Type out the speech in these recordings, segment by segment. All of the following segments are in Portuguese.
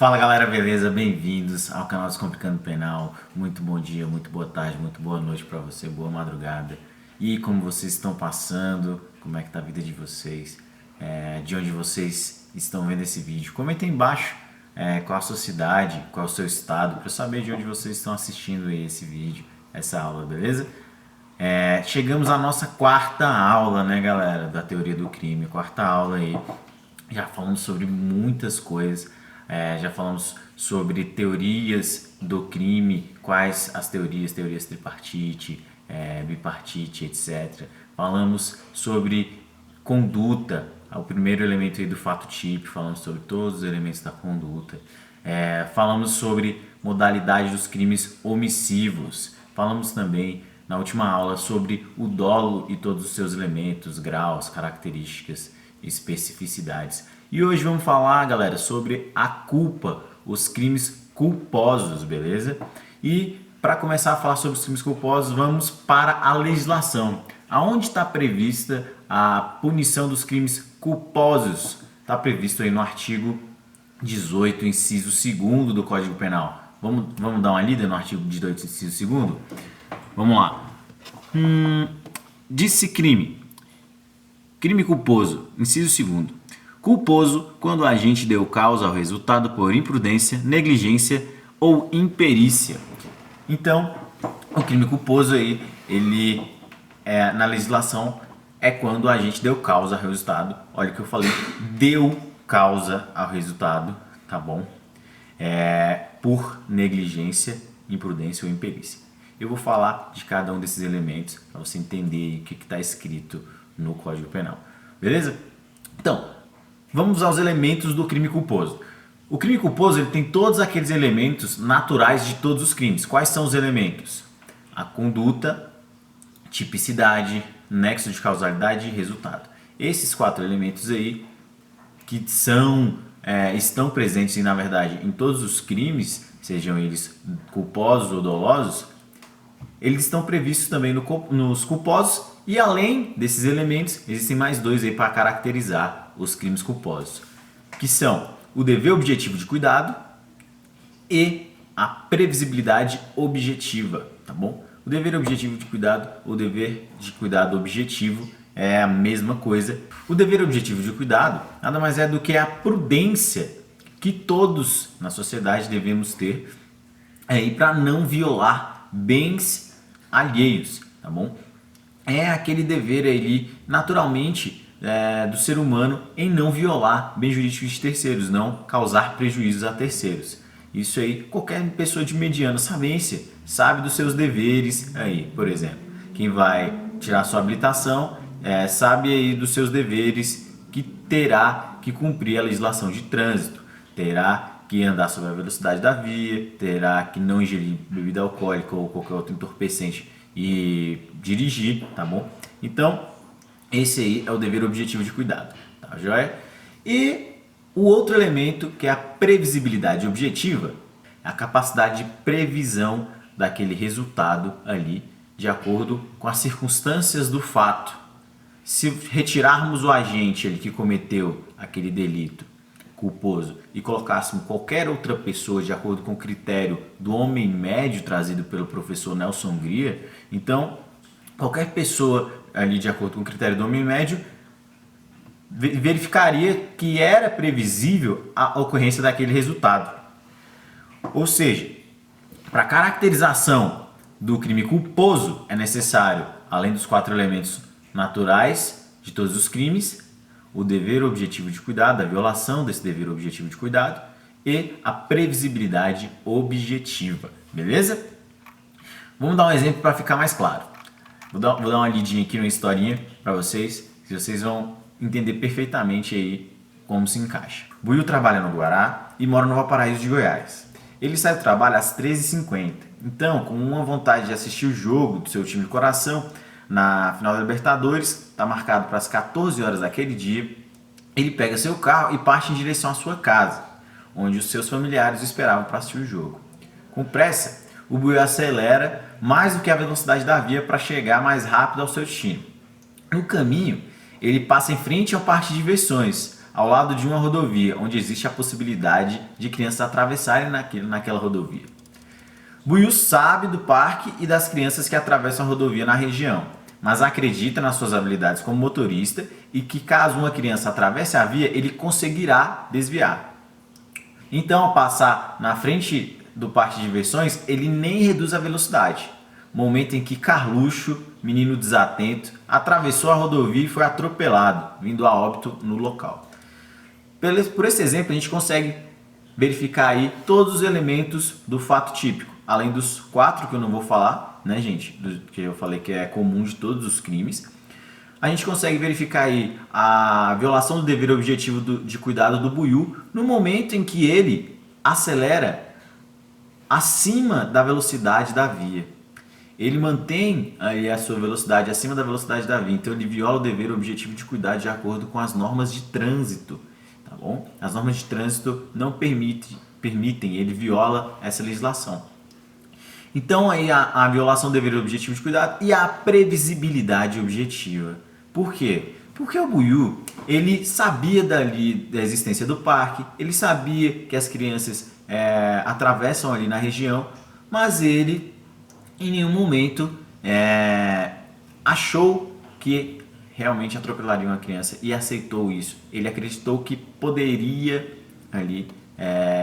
Fala galera, beleza? Bem-vindos ao canal Descomplicando Penal. Muito bom dia, muito boa tarde, muito boa noite pra você, boa madrugada. E como vocês estão passando, como é que tá a vida de vocês, de onde vocês estão vendo esse vídeo. Comenta aí embaixo qual a sua cidade, qual é o seu estado, pra eu saber de onde vocês estão assistindo esse vídeo, essa aula, beleza? Chegamos à nossa quarta aula, né galera, da teoria do crime, quarta aula aí. Já falamos sobre muitas coisas. Já falamos sobre teorias do crime, quais as teorias tripartite, bipartite, etc. Falamos sobre conduta, o primeiro elemento aí do fato típico, falamos sobre todos os elementos da conduta. Falamos sobre modalidade dos crimes omissivos. Falamos também na última aula sobre o dolo e todos os seus elementos, graus, características, especificidades. E hoje vamos falar, galera, sobre a culpa, os crimes culposos, beleza? E para começar a falar sobre os crimes culposos, vamos para a legislação. Aonde está prevista a punição dos crimes culposos? Está previsto aí no artigo 18, inciso 2º do Código Penal. Vamos dar uma lida no artigo 18, inciso 2º? Vamos lá. Disse crime. Crime culposo, inciso 2º. Culposo quando o agente deu causa ao resultado por imprudência, negligência ou imperícia. Então, o crime culposo aí, ele na legislação é quando o agente deu causa ao resultado. Olha o que eu falei, deu causa ao resultado, tá bom? Por negligência, imprudência ou imperícia. Eu vou falar de cada um desses elementos para você entender o que está escrito no Código Penal. Beleza? Então, vamos aos elementos do crime culposo. O crime culposo ele tem todos aqueles elementos naturais de todos os crimes. Quais são os elementos? A conduta, tipicidade, nexo de causalidade e resultado. Esses 4 elementos aí, que estão presentes, na verdade, em todos os crimes, sejam eles culposos ou dolosos, eles estão previstos também nos culposos. E além desses elementos, existem mais 2 aí para caracterizar os crimes culposos, que são o dever objetivo de cuidado e a previsibilidade objetiva, tá bom? O dever objetivo de cuidado ou dever de cuidado objetivo é a mesma coisa. O dever objetivo de cuidado nada mais é do que a prudência que todos na sociedade devemos ter para não violar bens alheios, tá bom? É aquele dever ali, naturalmente, do ser humano em não violar bens jurídicos de terceiros, não causar prejuízos a terceiros. Isso aí, qualquer pessoa de mediana sabência sabe dos seus deveres aí, por exemplo. Quem vai tirar sua habilitação sabe aí dos seus deveres que terá que cumprir a legislação de trânsito, terá que andar sobre a velocidade da via, terá que não ingerir bebida alcoólica ou qualquer outro entorpecente e dirigir, tá bom? Então, esse aí é o dever objetivo de cuidado, tá joia? E o outro elemento, que é a previsibilidade objetiva, é a capacidade de previsão daquele resultado ali, de acordo com as circunstâncias do fato. Se retirarmos o agente ali que cometeu aquele delito culposo e colocássemos qualquer outra pessoa de acordo com o critério do homem médio trazido pelo professor Nelson Grier, então qualquer pessoa ali de acordo com o critério do homem médio verificaria que era previsível a ocorrência daquele resultado. Ou seja, para a caracterização do crime culposo é necessário, além dos 4 elementos naturais de todos os crimes, o dever objetivo de cuidado, a violação desse dever objetivo de cuidado e a previsibilidade objetiva, beleza? Vamos dar um exemplo para ficar mais claro. Vou dar uma lidinha aqui numa historinha para vocês, que vocês vão entender perfeitamente aí como se encaixa. Buiu trabalha no Guará e mora no Valparaíso de Goiás. Ele sai do trabalho às 13h50. Então, com uma vontade de assistir o jogo do seu time de coração, na final da Libertadores, está marcado para as 14 horas daquele dia, ele pega seu carro e parte em direção à sua casa, onde os seus familiares o esperavam para assistir o jogo. Com pressa, o Buiu acelera mais do que a velocidade da via para chegar mais rápido ao seu destino. No caminho, ele passa em frente ao parque de diversões, ao lado de uma rodovia, onde existe a possibilidade de crianças atravessarem naquela rodovia. Buiú sabe do parque e das crianças que atravessam a rodovia na região, mas acredita nas suas habilidades como motorista e que caso uma criança atravesse a via, ele conseguirá desviar. Então, ao passar na frente do parque de diversões, ele nem reduz a velocidade. Momento em que Carluxo, menino desatento, atravessou a rodovia e foi atropelado, vindo a óbito no local. Por esse exemplo, a gente consegue verificar aí todos os elementos do fato típico, além dos 4 que eu não vou falar, né, gente, que eu falei que é comum de todos os crimes. A gente consegue verificar aí a violação do dever objetivo de cuidado do Buiú no momento em que ele acelera acima da velocidade da via. Ele mantém aí a sua velocidade acima da velocidade da via, então ele viola o dever objetivo de cuidado de acordo com as normas de trânsito, tá bom? As normas de trânsito não permitem, ele viola essa legislação. Então aí a violação do dever objetivo de cuidado e a previsibilidade objetiva. Por quê? Porque o Buiú, ele sabia da existência do parque, ele sabia que as crianças atravessam ali na região, mas ele em nenhum momento achou que realmente atropelaria uma criança e aceitou isso. Ele acreditou que poderia ali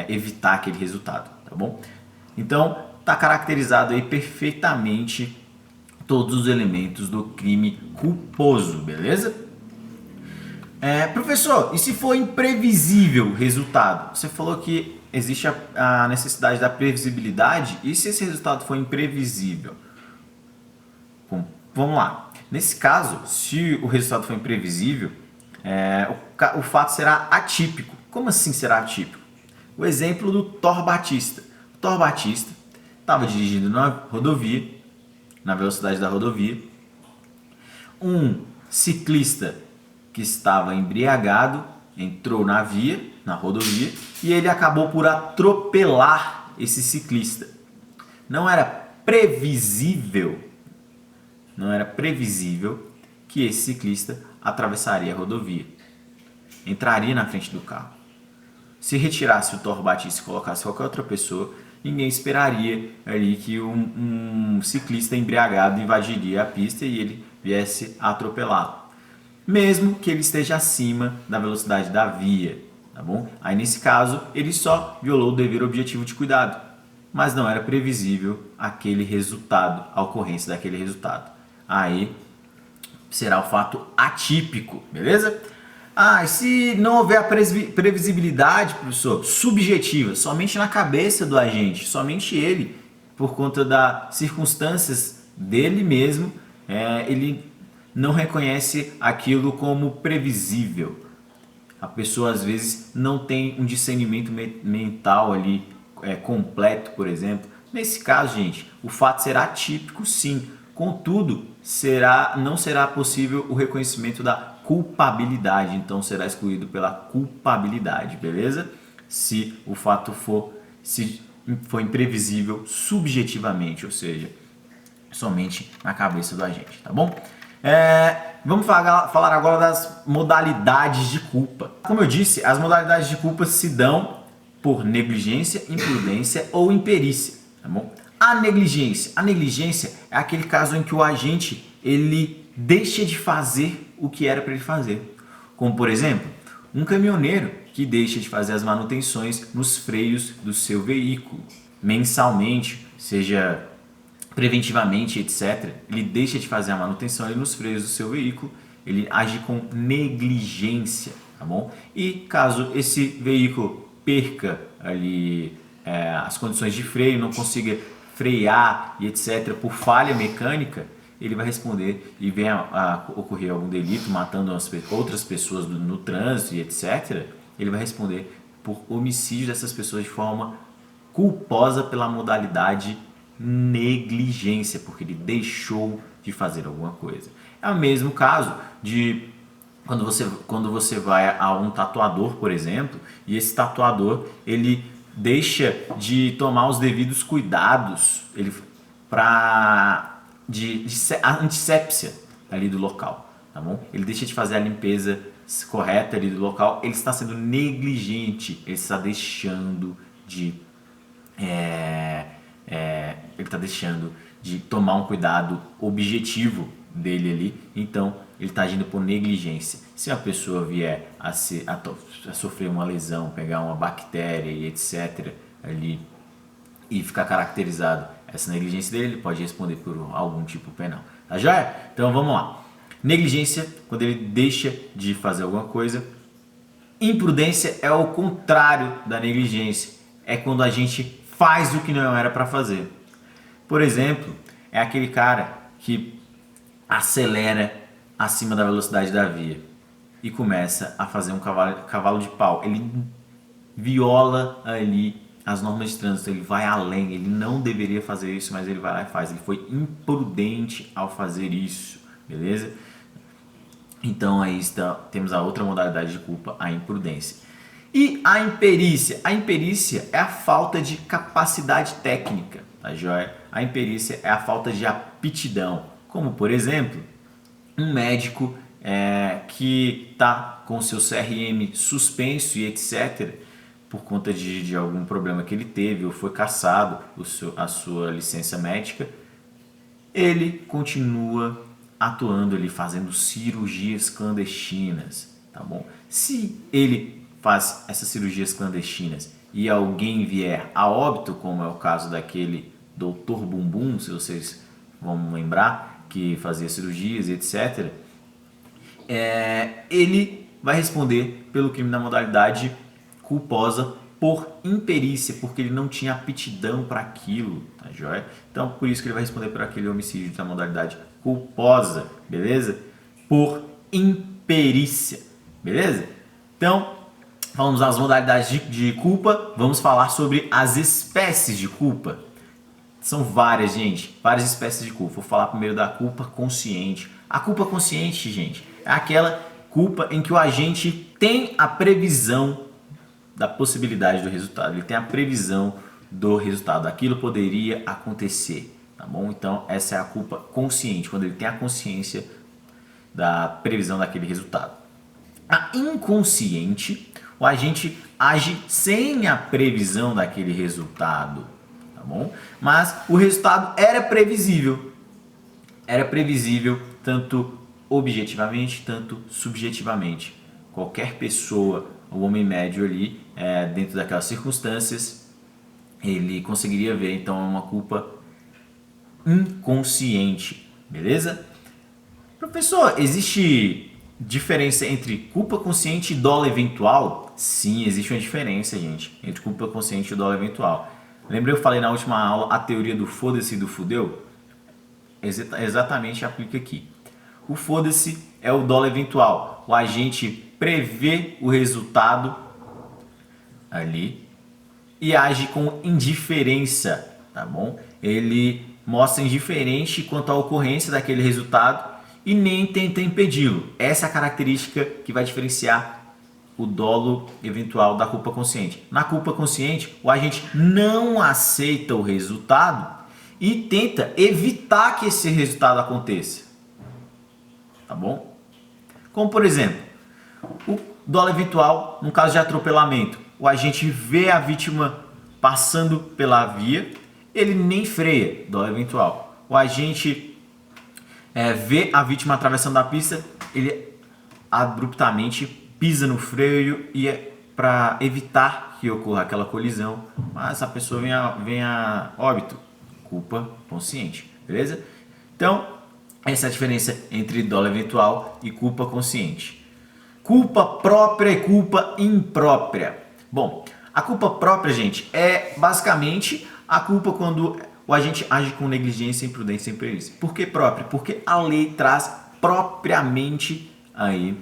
evitar aquele resultado, tá bom? Então, está caracterizado aí perfeitamente todos os elementos do crime culposo, beleza? Professor, e se for imprevisível o resultado? Você falou que existe a necessidade da previsibilidade, e se esse resultado for imprevisível? Bom, vamos lá. Nesse caso, se o resultado for imprevisível, o fato será atípico. Como assim será atípico? O exemplo do Thor Batista. O Thor Batista estava dirigindo na rodovia, na velocidade da rodovia. Um ciclista que estava embriagado entrou na rodovia, e ele acabou por atropelar esse ciclista. Não era previsível que esse ciclista atravessaria a rodovia, entraria na frente do carro. Se retirasse o Thor Batista e colocasse qualquer outra pessoa, ninguém esperaria ali que um ciclista embriagado invadiria a pista e ele viesse a atropelá-lo, mesmo que ele esteja acima da velocidade da via, tá bom? Aí nesse caso ele só violou o dever objetivo de cuidado, mas não era previsível aquele resultado, a ocorrência daquele resultado. Aí será o fato atípico, beleza? E se não houver a previsibilidade, professor, subjetiva, somente na cabeça do agente, somente ele, por conta das circunstâncias dele mesmo, ele não reconhece aquilo como previsível. A pessoa às vezes não tem um discernimento mental ali completo, por exemplo. Nesse caso, gente, o fato será atípico, sim. Contudo, não será possível o reconhecimento da culpabilidade, então será excluído pela culpabilidade, beleza? Se o fato for imprevisível subjetivamente, ou seja, somente na cabeça do agente, tá bom? Vamos falar agora das modalidades de culpa. Como eu disse, as modalidades de culpa se dão por negligência, imprudência ou imperícia, tá bom? A negligência é aquele caso em que o agente ele deixa de fazer o que era para ele fazer. Como, por exemplo, um caminhoneiro que deixa de fazer as manutenções nos freios do seu veículo mensalmente, seja preventivamente, etc. Ele deixa de fazer a manutenção ali nos freios do seu veículo, ele age com negligência, tá bom? E caso esse veículo perca ali as condições de freio, não consiga frear e etc. por falha mecânica, ele vai responder e vem a ocorrer algum delito matando outras pessoas no trânsito e etc. Ele vai responder por homicídio dessas pessoas de forma culposa pela modalidade negligência, porque ele deixou de fazer alguma coisa. É o mesmo caso de quando você vai a um tatuador, por exemplo, e esse tatuador ele deixa de tomar os devidos cuidados de antissépsia ali do local, tá bom? Ele deixa de fazer a limpeza correta ali do local, ele está sendo negligente, ele está deixando de ele está deixando de tomar um cuidado objetivo dele ali, então ele está agindo por negligência. Se a pessoa vier a sofrer uma lesão, pegar uma bactéria e etc. ali e ficar caracterizado essa negligência dele, ele pode responder por algum tipo penal. Tá joia? Então vamos lá. Negligência, quando ele deixa de fazer alguma coisa. Imprudência é o contrário da negligência. É quando a gente faz o que não era para fazer. Por exemplo, é aquele cara que acelera acima da velocidade da via e começa a fazer um cavalo de pau. Ele viola ali as normas de trânsito, ele vai além, ele não deveria fazer isso, mas ele vai lá e faz. Ele foi imprudente ao fazer isso, beleza? Então aí temos a outra modalidade de culpa, a imprudência. E a imperícia? A imperícia é a falta de capacidade técnica, tá joia? A imperícia é a falta de aptidão, como por exemplo, um médico que está com seu CRM suspenso e etc., por conta de algum problema que ele teve ou foi cassado a sua licença médica, ele continua atuando ali, fazendo cirurgias clandestinas, tá bom? Se ele faz essas cirurgias clandestinas e alguém vier a óbito, como é o caso daquele Dr. Bumbum, se vocês vão lembrar, que fazia cirurgias e etc., ele vai responder pelo crime da modalidade culposa por imperícia, porque ele não tinha aptidão para aquilo, tá joia? Então, por isso que ele vai responder por aquele homicídio da modalidade culposa, beleza? Por imperícia, beleza? Então, vamos às modalidades de culpa, vamos falar sobre as espécies de culpa. São várias, gente, várias espécies de culpa. Vou falar primeiro da culpa consciente. A culpa consciente, gente, é aquela culpa em que o agente tem a previsão da possibilidade do resultado. Ele tem a previsão do resultado. Aquilo poderia acontecer, tá bom? Então, essa é a culpa consciente, quando ele tem a consciência da previsão daquele resultado. A inconsciente, o agente age sem a previsão daquele resultado, tá bom? Mas o resultado era previsível. Era previsível tanto objetivamente, tanto subjetivamente. Qualquer pessoa, o homem médio ali, dentro daquelas circunstâncias, ele conseguiria ver. Então é uma culpa inconsciente, beleza? Professor, existe diferença entre culpa consciente e dolo eventual? Sim, existe uma diferença, gente, entre culpa consciente e dolo eventual. Lembra eu falei na última aula a teoria do foda-se e do fudeu? Exatamente aplica aqui. O foda-se é o dolo eventual. O agente prevê o resultado ali e age com indiferença, tá bom? Ele mostra indiferente quanto à ocorrência daquele resultado e nem tenta impedi-lo. Essa é a característica que vai diferenciar o dolo eventual da culpa consciente. Na culpa consciente, o agente não aceita o resultado e tenta evitar que esse resultado aconteça, tá bom? Como por exemplo, o dolo eventual, no caso de atropelamento, o agente vê a vítima passando pela via, ele nem freia, dolo eventual. O agente vê a vítima atravessando a pista, ele abruptamente pisa no freio e para evitar que ocorra aquela colisão, mas a pessoa vem a óbito, culpa consciente, beleza? Então, essa é a diferença entre dolo eventual e culpa consciente. Culpa própria e culpa imprópria. Bom, a culpa própria, gente, é basicamente a culpa quando o agente age com negligência, imprudência e imperícia. Por que própria? Porque a lei traz propriamente aí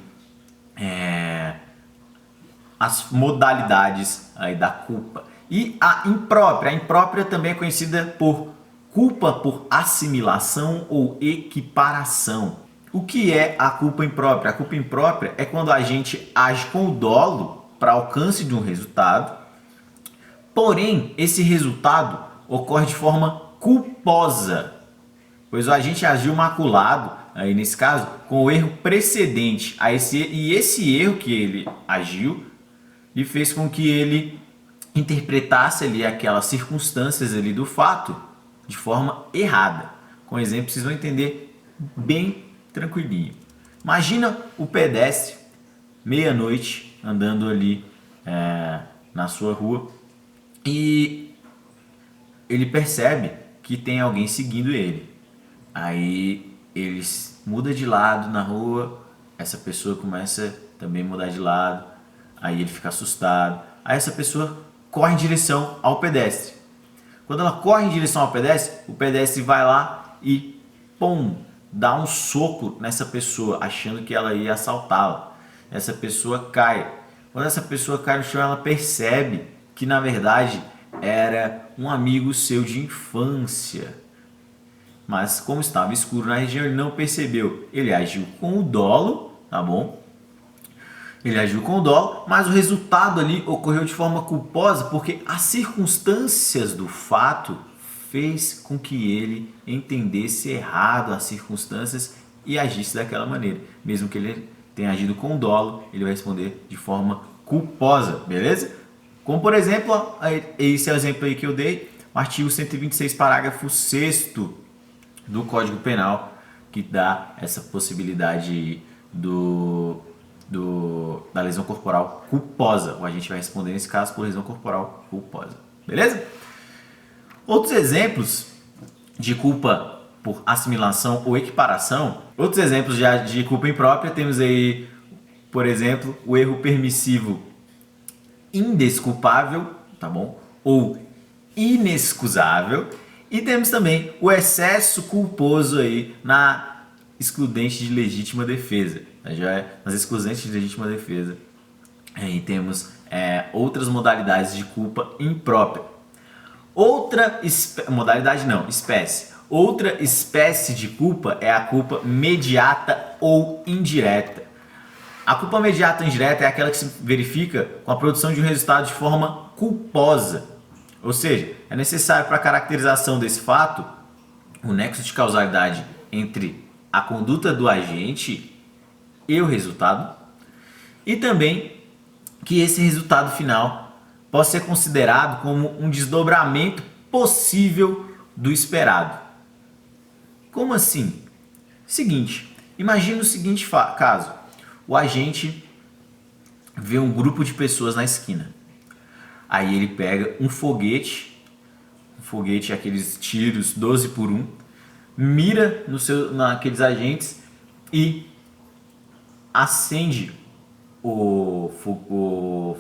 as modalidades aí da culpa. E a imprópria também é conhecida por culpa por assimilação ou equiparação. O que é a culpa imprópria? A culpa imprópria é quando a gente age com o dolo para alcance de um resultado, porém esse resultado ocorre de forma culposa, pois o agente agiu maculado aí nesse caso, com o erro precedente a esse erro que ele agiu e fez com que ele interpretasse ali aquelas circunstâncias ali do fato de forma errada. Com exemplo, vocês vão entender bem tranquilinho. Imagina o pedestre, meia-noite, andando ali na sua rua e ele percebe que tem alguém seguindo ele. Aí ele muda de lado na rua, essa pessoa começa também a mudar de lado, aí ele fica assustado. Aí essa pessoa corre em direção ao pedestre. Quando ela corre em direção ao pedestre, o pedestre vai lá e pum, dá um soco nessa pessoa, achando que ela ia assaltá-la. Essa pessoa cai. Quando essa pessoa cai no chão, ela percebe que na verdade era um amigo seu de infância. Mas como estava escuro na região, ele não percebeu. Ele agiu com o dolo, tá bom? Ele agiu com dolo, mas o resultado ali ocorreu de forma culposa porque as circunstâncias do fato fez com que ele entendesse errado as circunstâncias e agisse daquela maneira. Mesmo que ele tenha agido com dolo, ele vai responder de forma culposa, beleza? Como por exemplo, esse é o exemplo aí que eu dei, o artigo 126, parágrafo 6º do Código Penal, que dá essa possibilidade da lesão corporal culposa. O agente vai responder nesse caso por lesão corporal culposa. Beleza? Outros exemplos de culpa por assimilação ou equiparação, outros exemplos já de culpa imprópria, temos aí, por exemplo, o erro permissivo indesculpável, tá bom? Ou inexcusável. E temos também o excesso culposo aí na excludente de legítima defesa. Já é nas excludentes de legítima defesa. Aí temos outras modalidades de culpa imprópria. Espécie. Outra espécie de culpa é a culpa mediata ou indireta. A culpa mediata ou indireta é aquela que se verifica com a produção de um resultado de forma culposa. Ou seja, é necessário para a caracterização desse fato o nexo de causalidade entre a conduta do agente e o resultado, e também que esse resultado final possa ser considerado como um desdobramento possível do esperado. Como assim? Seguinte, imagine o seguinte caso: o agente vê um grupo de pessoas na esquina. Aí ele pega um foguete, aqueles tiros 12 por 1, mira naqueles agentes e acende o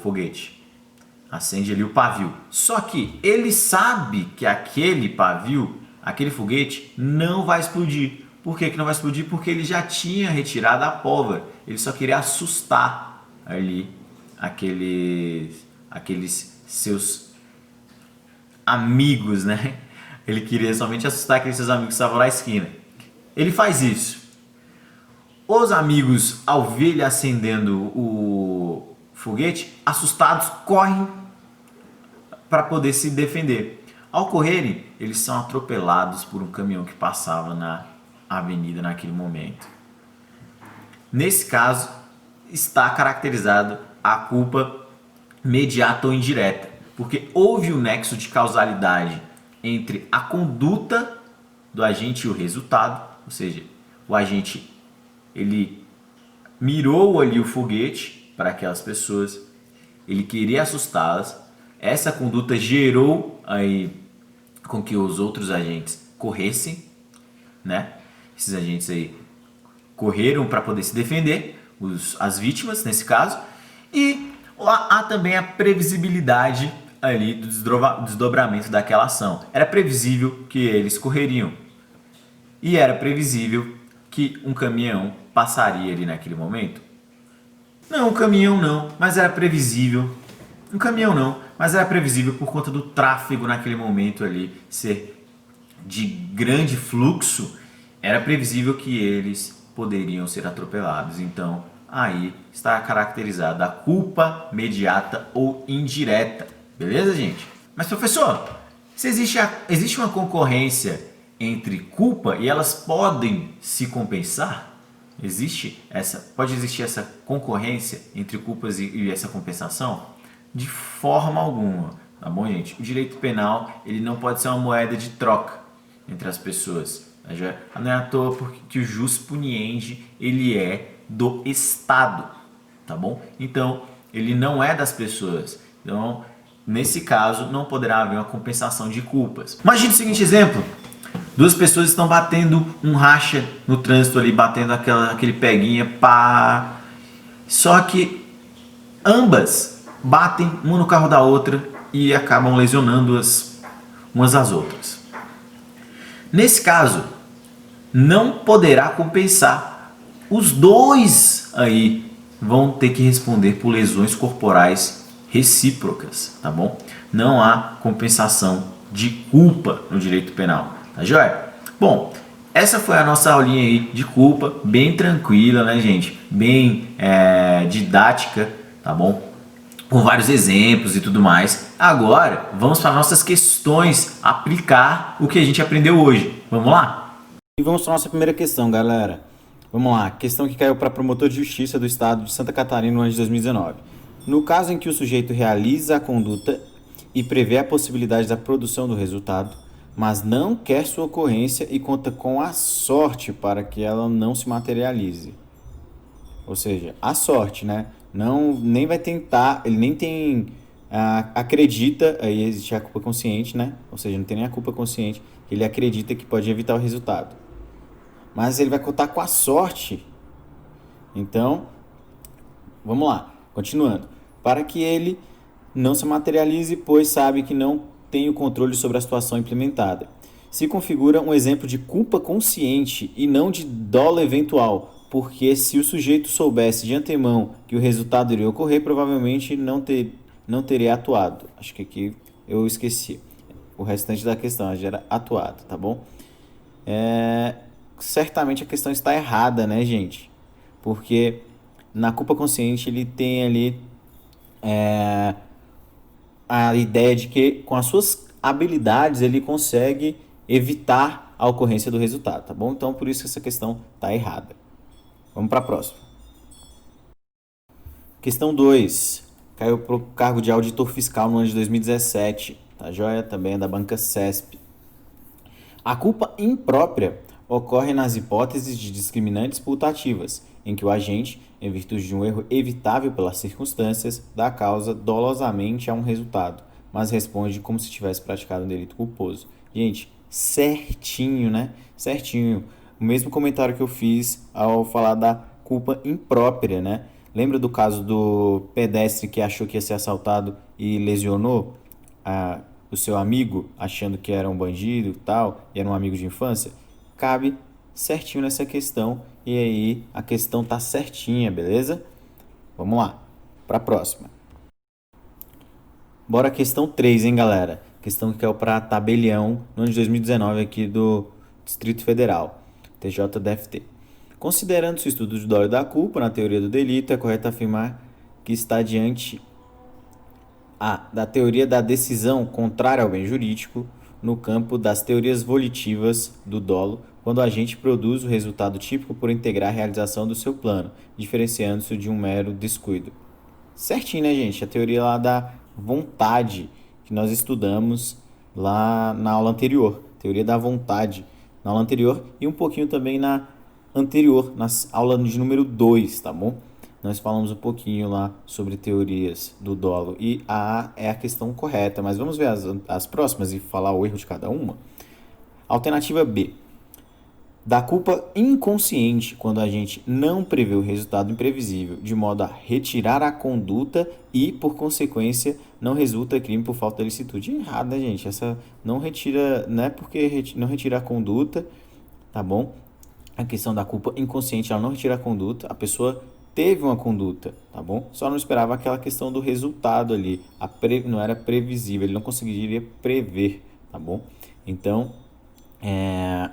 foguete. Acende ali o pavio. Só que ele sabe que aquele pavio, aquele foguete, não vai explodir. Por que não vai explodir? Porque ele já tinha retirado a pólvora. Ele só queria assustar ali aqueles seus amigos, né? Ele queria somente assustar aqueles seus amigos que estavam na esquina. Ele faz isso. Os amigos, ao ver ele acendendo o foguete, assustados, correm para poder se defender. Ao correrem, eles são atropelados por um caminhão que passava na avenida naquele momento. Nesse caso, está caracterizado a culpa mediata ou indireta, porque houve um nexo de causalidade entre a conduta do agente e o resultado, ou seja, o agente ele mirou ali o foguete para aquelas pessoas, ele queria assustá-las, essa conduta gerou aí com que os outros agentes corressem, né? Esses agentes aí correram para poder se defender, as vítimas nesse caso, e há também a previsibilidade ali do desdobramento daquela ação. Era previsível que eles correriam e era previsível que um caminhão passaria ali naquele momento. Não, um caminhão não, mas era previsível. Um caminhão não, mas era previsível por conta do tráfego naquele momento ali ser de grande fluxo. Era previsível que eles poderiam ser atropelados. Então, aí está caracterizada a culpa mediata ou indireta. Beleza, gente? Mas, professor, se existe uma concorrência entre culpa e elas podem se compensar? Pode existir essa concorrência entre culpas e essa compensação? De forma alguma, tá bom, gente? O direito penal, ele não pode ser uma moeda de troca entre as pessoas. Não é à toa porque o jus puniendi, ele é do Estado, tá bom? Então, ele não é das pessoas. Então, nesse caso, não poderá haver uma compensação de culpas. Imagine o seguinte exemplo. Duas pessoas estão batendo um racha no trânsito ali, batendo aquele peguinha, pá. Só que ambas batem uma no carro da outra e acabam lesionando umas às outras. Nesse caso, não poderá compensar. Os dois aí vão ter que responder por lesões corporais recíprocas, tá bom? Não há compensação de culpa no direito penal, tá joia? Bom, essa foi a nossa aulinha aí de culpa, bem tranquila, né, gente? Bem didática, tá bom? Com vários exemplos e tudo mais. Agora, vamos para nossas questões, aplicar o que a gente aprendeu hoje. Vamos lá? E vamos para a nossa primeira questão, galera. Vamos lá, questão que caiu para promotor de justiça do estado de Santa Catarina no ano de 2019. No caso em que o sujeito realiza a conduta e prevê a possibilidade da produção do resultado, mas não quer sua ocorrência e conta com a sorte para que ela não se materialize. Ou seja, a sorte, né? Não, nem vai tentar, ele nem tem, acredita, aí existe a culpa consciente, né? Ou seja, não tem nem a culpa consciente, ele acredita que pode evitar o resultado. Mas ele vai contar com a sorte. Então, vamos lá, continuando. Para que ele não se materialize, pois sabe que não tem o controle sobre a situação implementada. Se configura um exemplo de culpa consciente e não de dolo eventual, porque se o sujeito soubesse de antemão que o resultado iria ocorrer, provavelmente não teria atuado. Acho que aqui eu esqueci. O restante da questão já era atuado, tá bom? Certamente a questão está errada, né, gente? Porque na culpa consciente ele tem ali a ideia de que com as suas habilidades ele consegue evitar a ocorrência do resultado, tá bom? Então por isso que essa questão está errada. Vamos para a próxima. Questão 2. Caiu para o cargo de auditor fiscal no ano de 2017. Tá joia? Também é da banca CESP. A culpa imprópria ocorre nas hipóteses de discriminantes putativas, em que o agente, em virtude de um erro evitável pelas circunstâncias, dá causa dolosamente a um resultado, mas responde como se tivesse praticado um delito culposo. Gente, certinho, né? Certinho. O mesmo comentário que eu fiz ao falar da culpa imprópria, né? Lembra do caso do pedestre que achou que ia ser assaltado e lesionou o seu amigo, achando que era um bandido e tal, e era um amigo de infância? Cabe certinho nessa questão, e aí a questão tá certinha, beleza? Vamos lá, para a próxima. Bora questão 3, hein, galera? Questão que caiu para tabelião no ano de 2019 aqui do Distrito Federal, TJDFT. Considerando-se o estudo de dolo da culpa na teoria do delito, é correto afirmar que está diante da teoria da decisão contrária ao bem jurídico no campo das teorias volitivas do dolo, quando o agente produz o resultado típico por integrar a realização do seu plano, diferenciando-se de um mero descuido. Certinho, né, gente? A teoria lá da vontade que nós estudamos lá na aula anterior. Teoria da vontade na aula anterior e um pouquinho também na anterior, nas aulas de número 2, tá bom? Nós falamos um pouquinho lá sobre teorias do dolo e a é a questão correta, mas vamos ver as próximas e falar o erro de cada uma. Alternativa B. Da culpa inconsciente, quando a gente não prevê o resultado imprevisível, de modo a retirar a conduta e, por consequência, não resulta crime por falta de licitude. Errado, né, gente? Essa não retira, não é porque não retira a conduta, tá bom? A questão da culpa inconsciente, ela não retira a conduta, a pessoa teve uma conduta, tá bom? Só não esperava aquela questão do resultado ali, não era previsível, ele não conseguiria prever, tá bom? Então,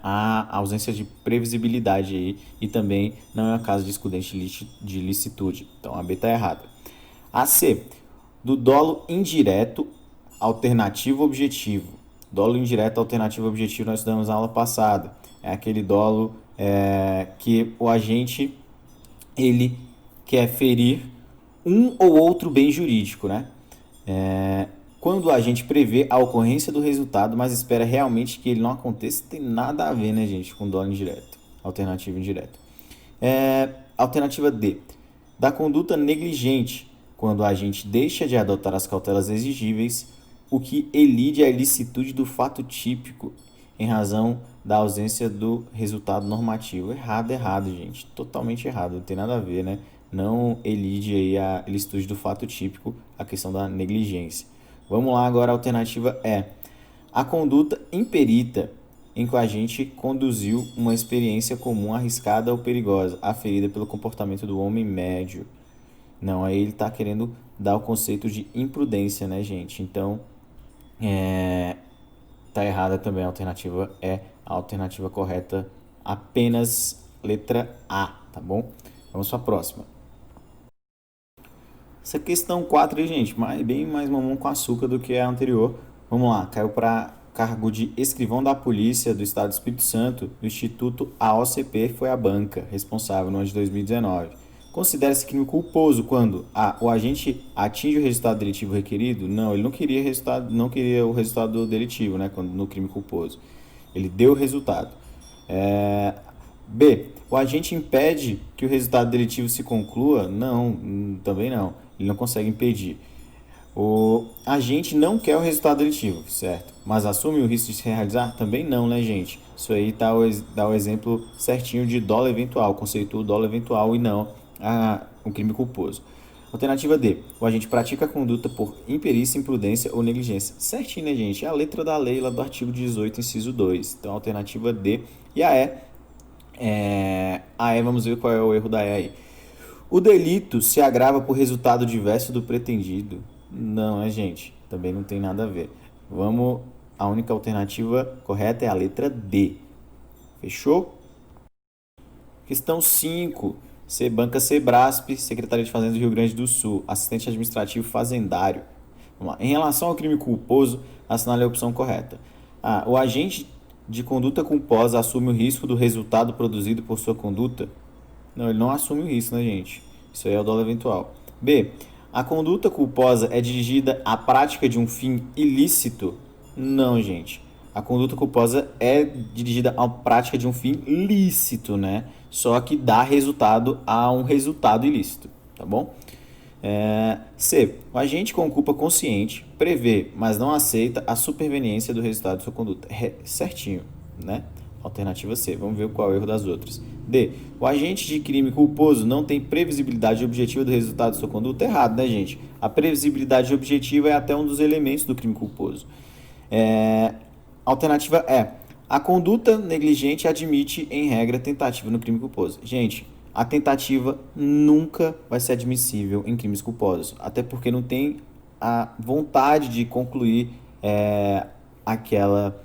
a ausência de previsibilidade aí e também não é um caso de excludente de licitude. Então, a B está errada. A C, do dolo indireto, alternativo objetivo, Dolo indireto, alternativa objetiva, nós estudamos na aula passada. É aquele dolo que o agente ele quer ferir um ou outro bem jurídico, né? Quando a gente prevê a ocorrência do resultado, mas espera realmente que ele não aconteça, tem nada a ver, né, gente, com dolo indireto, alternativa indireta. Alternativa D, da conduta negligente, quando a gente deixa de adotar as cautelas exigíveis, o que elide a ilicitude do fato típico em razão da ausência do resultado normativo. Errado, gente. Totalmente errado. Não tem nada a ver, né? Não elide aí a ilicitude do fato típico, a questão da negligência. Vamos lá agora, a alternativa é a conduta imperita em que o agente conduziu uma experiência comum arriscada ou perigosa, aferida pelo comportamento do homem médio. Não, aí ele está querendo dar o conceito de imprudência, né, gente? Então, tá errada também. A alternativa é a alternativa correta, apenas letra A, tá bom? Vamos para a próxima. Essa questão 4 aí, gente, bem mais mamão com açúcar do que a anterior. Vamos lá, caiu para cargo de escrivão da polícia do estado do Espírito Santo, do Instituto AOCP, foi a banca responsável no ano de 2019. Considera-se crime culposo quando o agente atinge o resultado delitivo requerido? Não, ele não queria o resultado delitivo, né, no crime culposo. Ele deu o resultado. B, o agente impede que o resultado delitivo se conclua? Não, também não. Ele não consegue impedir. O agente não quer o resultado delitivo, certo? Mas assume o risco de se realizar? Também não, né, gente? Isso aí dá o exemplo certinho de dolo eventual, conceitua o dolo eventual e não um crime culposo. Alternativa D. O agente pratica a conduta por imperícia, imprudência ou negligência. Certinho, né, gente? É a letra da lei lá do artigo 18, inciso 2. Então, alternativa D. E vamos ver qual é o erro da E aí. O delito se agrava por resultado diverso do pretendido. Não, né, gente? Também não tem nada a ver. A única alternativa correta é a letra D. Fechou? Questão 5. Banca Sebrasp, Secretaria de Fazenda do Rio Grande do Sul, assistente administrativo fazendário. Vamos lá. Em relação ao crime culposo, assinale a opção correta. O agente de conduta culposa assume o risco do resultado produzido por sua conduta? Não, ele não assume o risco, né, gente? Isso aí é o dolo eventual. B. A conduta culposa é dirigida à prática de um fim ilícito? Não, gente. A conduta culposa é dirigida à prática de um fim lícito, né? Só que dá resultado a um resultado ilícito, tá bom? C. O agente com culpa consciente prevê, mas não aceita a superveniência do resultado de sua conduta. Certinho, né? Alternativa C. Vamos ver qual é o erro das outras. D. O agente de crime culposo não tem previsibilidade objetiva do resultado de sua conduta. Errado, né, gente? A previsibilidade objetiva é até um dos elementos do crime culposo. Alternativa E. A conduta negligente admite, em regra, tentativa no crime culposo. Gente, a tentativa nunca vai ser admissível em crimes culposos. Até porque não tem a vontade de concluir aquela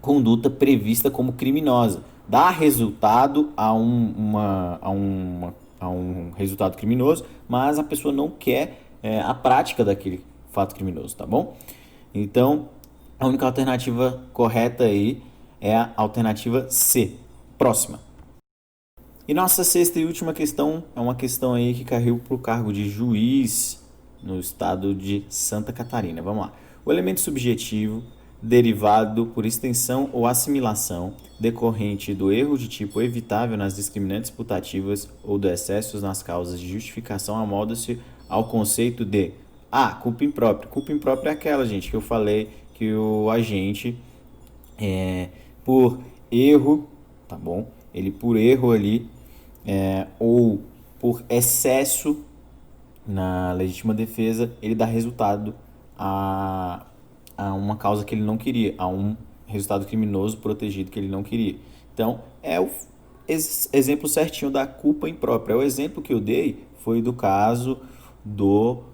conduta prevista como criminosa. Dá resultado a um resultado criminoso, mas a pessoa não quer a prática daquele fato criminoso, tá bom? Então, a única alternativa correta aí é a alternativa C. Próxima. E nossa sexta e última questão é uma questão aí que caiu para o cargo de juiz no estado de Santa Catarina. Vamos lá. O elemento subjetivo derivado por extensão ou assimilação decorrente do erro de tipo evitável nas discriminantes putativas ou do excessos nas causas de justificação amolda-se ao conceito de culpa imprópria. Culpa imprópria é aquela, gente, que eu falei que o agente por erro, tá bom? Ele por erro ali ou por excesso na legítima defesa, ele dá resultado a uma causa que ele não queria, a um resultado criminoso protegido que ele não queria. Então, é o exemplo certinho da culpa imprópria. O exemplo que eu dei foi do caso do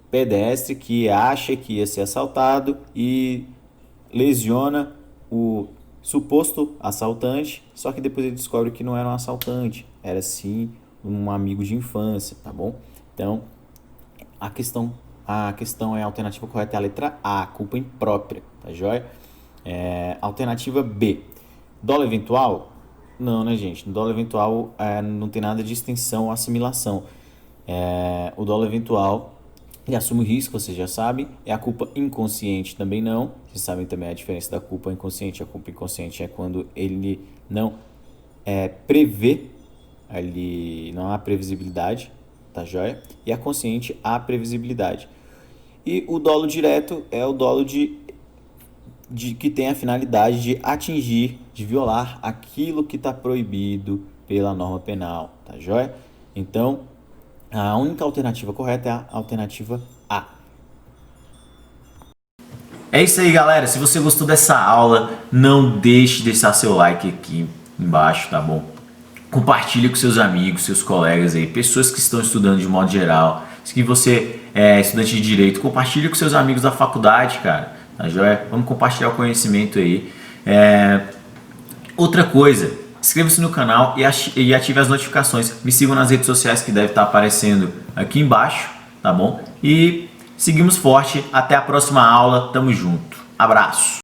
pedestre que acha que ia ser assaltado e lesiona o suposto assaltante, só que depois ele descobre que não era um assaltante, era sim um amigo de infância, tá bom? Então, a questão é a alternativa correta é a letra A, culpa imprópria, tá joia? Alternativa B, dolo eventual? Não, né, gente? No dolo eventual não tem nada de extensão ou assimilação. O dolo eventual, ele assume o risco, vocês já sabem. É a culpa inconsciente também não. Vocês sabem também a diferença da culpa inconsciente. A culpa inconsciente é quando ele não prevê, ele não há previsibilidade, tá joia? E a consciente há previsibilidade. E o dolo direto é o dolo de que tem a finalidade de atingir, de violar aquilo que está proibido pela norma penal, tá joia? Então, a única alternativa correta é a alternativa A. É isso aí, galera. Se você gostou dessa aula, não deixe de deixar seu like aqui embaixo, tá bom? Compartilhe com seus amigos, seus colegas aí, pessoas que estão estudando de modo geral. Se você é estudante de direito, compartilhe com seus amigos da faculdade, cara. Tá joia? Vamos compartilhar o conhecimento aí. Outra coisa, inscreva-se no canal e ative as notificações. Me sigam nas redes sociais que deve estar aparecendo aqui embaixo, tá bom? E seguimos forte. Até a próxima aula. Tamo junto. Abraço.